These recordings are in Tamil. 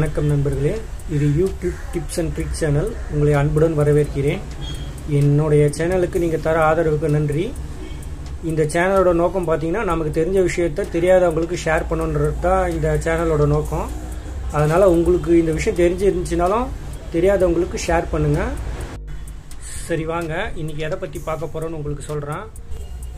வணக்கம் நண்பர்களே, இது YouTube tips and tricks channel. உங்களை அன்புடன் வரவேற்கிறேன். என்னுடைய சேனலுக்கு நீங்கள் தர ஆதரவுக்கு நன்றி. இந்த சேனலோட நோக்கம் பார்த்தீங்கன்னா, நமக்கு தெரிஞ்ச விஷயத்தை தெரியாதவங்களுக்கு ஷேர் பண்ணணுன்றது தான் இந்த சேனலோட நோக்கம். அதனால் உங்களுக்கு இந்த விஷயம் தெரிஞ்சிருந்துச்சுனாலும் தெரியாதவங்களுக்கு ஷேர் பண்ணுங்கள். சரி வாங்க, இன்றைக்கி எதை பற்றி பார்க்க போகிறோன்னு உங்களுக்கு சொல்கிறேன்.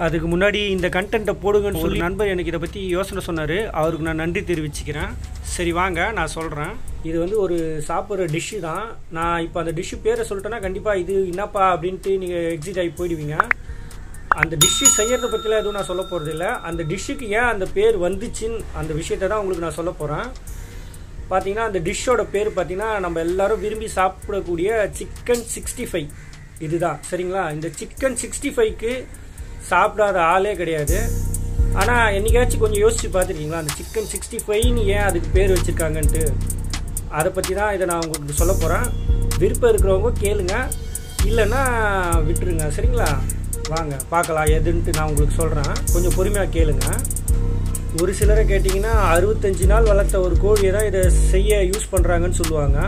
அதுக்கு முன்னாடி இந்த கண்டென்ட்டை போடுங்கன்னு சொல்லி நண்பர் எனக்கு இதை பற்றி யோசனை சொன்னார். அவருக்கு நான் நன்றி தெரிவிச்சுக்கிறேன். சரி வாங்க, நான் சொல்கிறேன். இது வந்து ஒரு சாப்பிட்ற டிஷ்ஷு தான். நான் இப்போ அந்த டிஷ்ஷு பேரை சொல்லிட்டேன்னா கண்டிப்பாக இது என்னப்பா அப்படின்ட்டு நீங்கள் எக்ஸிட் ஆகி போயிடுவீங்க. அந்த டிஷ்ஷு செய்யறதை பற்றிலாம் எதுவும் நான் சொல்ல போகிறது இல்லை. அந்த டிஷ்ஷுக்கு ஏன் அந்த பேர் வந்துச்சுன்னு அந்த விஷயத்தை தான் உங்களுக்கு நான் சொல்ல போகிறேன். பார்த்தீங்கன்னா அந்த டிஷ்ஷோட பேர் பார்த்தீங்கன்னா, நம்ம எல்லாரும் விரும்பி சாப்பிடக்கூடிய சிக்கன் 65 இதுதான். சரிங்களா? இந்த சிக்கன் 65க்கு சாப்பிடாத ஆளே கிடையாது. ஆனால் என்னைக்காச்சும் கொஞ்சம் யோசிச்சு பார்த்துருக்கீங்களா, அந்த சிக்கன் 65ன்னு ஏன் அதுக்கு பேர் வச்சுருக்காங்கன்ட்டு? அதை பற்றி தான் இதை நான் உங்களுக்கு சொல்ல போகிறேன். விருப்பம் இருக்கிறவங்க கேளுங்க, இல்லைன்னா விட்டுருங்க. சரிங்களா? வாங்க பார்க்கலாம் எதுன்ட்டு நான் உங்களுக்கு சொல்கிறேன். கொஞ்சம் பொறுமையாக கேளுங்க. ஒரு சிலரை கேட்டிங்கன்னா 65 நாள் வளர்த்த ஒரு கோழியை தான் இதை செய்ய யூஸ் பண்ணுறாங்கன்னு சொல்லுவாங்க.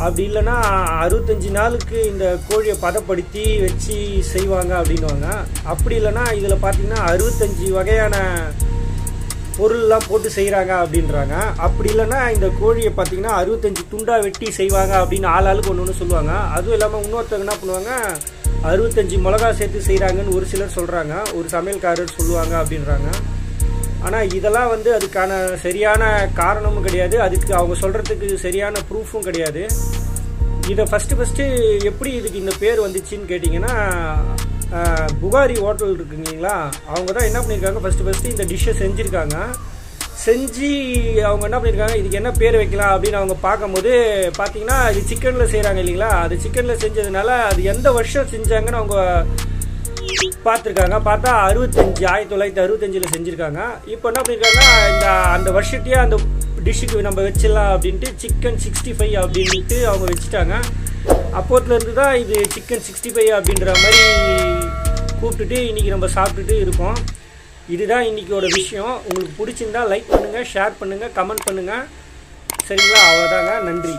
அப்படி இல்லைன்னா 65 நாளுக்கு இந்த கோழியை பதப்படுத்தி வச்சு செய்வாங்க அப்படின்வாங்க. அப்படி இல்லைன்னா இதில் பார்த்தீங்கன்னா 65 வகையான பொருள்லாம் போட்டு செய்கிறாங்க அப்படின்றாங்க. அப்படி இல்லைன்னா இந்த கோழியை பார்த்தீங்கன்னா 65 துண்டாக வெட்டி செய்வாங்க அப்படின்னு ஆளாளுக்கு ஒன்று ஒன்று சொல்லுவாங்க. அதுவும் இல்லாமல் இன்னொருத்தவங்க என்ன பண்ணுவாங்க, 65 மிளகா சேர்த்து செய்கிறாங்கன்னு ஒரு சிலர் சொல்கிறாங்க, ஒரு சமையல்காரர் சொல்லுவாங்க அப்படின்றாங்க. ஆனால் இதெல்லாம் வந்து அதுக்கான சரியான காரணமும் கிடையாது, அதுக்கு அவங்க சொல்கிறதுக்கு சரியான ப்ரூஃபும் கிடையாது. இதை ஃபஸ்ட்டு எப்படி இதுக்கு இந்த பேர் வந்துச்சுன்னு கேட்டிங்கன்னா, புகாரி ஹோட்டல் இருக்குங்களா, அவங்க தான் என்ன பண்ணியிருக்காங்க, ஃபஸ்ட்டு இந்த டிஷ்ஷை செஞ்சுருக்காங்க. செஞ்சு அவங்க என்ன பண்ணியிருக்காங்க, இதுக்கு என்ன பேர் வைக்கலாம் அப்படின்னு அவங்க பார்க்கும்போது பார்த்தீங்கன்னா, இது சிக்கனில் செய்கிறாங்க இல்லைங்களா, அது சிக்கனில் செஞ்சதுனால அது எந்த வருஷம் செஞ்சாங்கன்னு அவங்க பார்த்துருக்காங்க. பார்த்தா 1965 செஞ்சுருக்காங்க. இப்போ என்ன பண்ணியிருக்காங்க, அந்த வருஷத்தையே அந்த டிஷ்ஷுக்கு நம்ம வச்சிடலாம் அப்படின்ட்டு சிக்கன் 65 அப்படின்ட்டு அவங்க வச்சுட்டாங்க. அப்போத்துலேருந்து தான் இது சிக்கன் 65 அப்படின்ற மாதிரி கூப்பிட்டுட்டு இன்றைக்கி நம்ம சாப்பிட்டுட்டு இருக்கோம். இதுதான் இன்றைக்கியோட விஷயம். உங்களுக்கு பிடிச்சிருந்தா லைக் பண்ணுங்கள், ஷேர் பண்ணுங்கள், கமெண்ட் பண்ணுங்கள். சரிங்களா? அவ்வளோதாங்க. நன்றி.